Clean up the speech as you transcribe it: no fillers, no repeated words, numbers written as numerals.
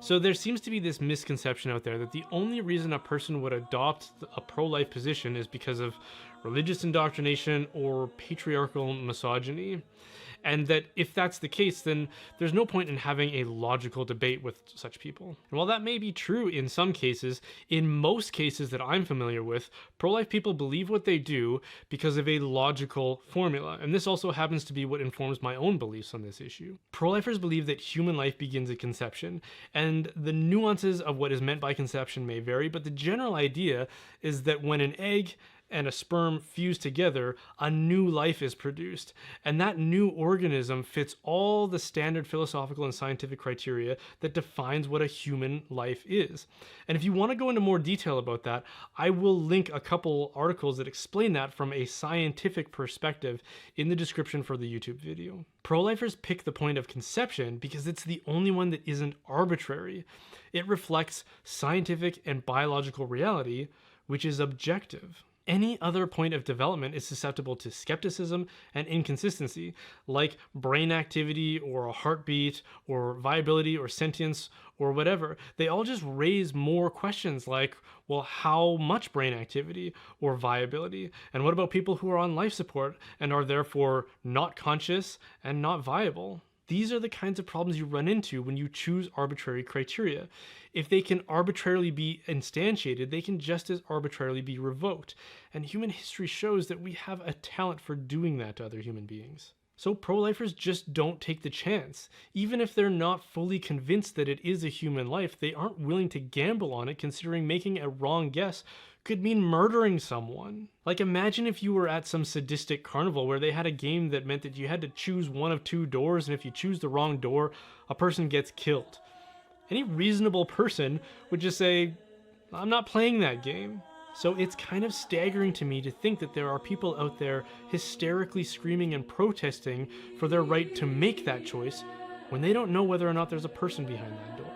So there seems to be this misconception out there that the only reason a person would adopt a pro-life position is because of religious indoctrination or patriarchal misogyny. And that if that's the case, then there's no point in having a logical debate with such people. And while that may be true in some cases, in most cases that I'm familiar with, pro-life people believe what they do because of a logical formula. And this also happens to be what informs my own beliefs on this issue. Pro-lifers believe that human life begins at conception, and the nuances of what is meant by conception may vary, but the general idea is that when an egg and a sperm fuse together, a new life is produced. And that new organism fits all the standard philosophical and scientific criteria that defines what a human life is. And if you want to go into more detail about that, I will link a couple articles that explain that from a scientific perspective in the description for the YouTube video. Pro-lifers pick the point of conception because it's the only one that isn't arbitrary. It reflects scientific and biological reality, which is objective. Any other point of development is susceptible to skepticism and inconsistency, like brain activity or a heartbeat or viability or sentience or whatever. They all just raise more questions like, well, how much brain activity or viability? And what about people who are on life support and are therefore not conscious and not viable? These are the kinds of problems you run into when you choose arbitrary criteria. If they can arbitrarily be instantiated, they can just as arbitrarily be revoked. And human history shows that we have a talent for doing that to other human beings. So pro-lifers just don't take the chance. Even if they're not fully convinced that it is a human life, they aren't willing to gamble on it, considering making a wrong guess could mean murdering someone. Like, imagine if you were at some sadistic carnival where they had a game that meant that you had to choose one of two doors, and if you choose the wrong door, a person gets killed. Any reasonable person would just say, I'm not playing that game. So it's kind of staggering to me to think that there are people out there hysterically screaming and protesting for their right to make that choice when they don't know whether or not there's a person behind that door.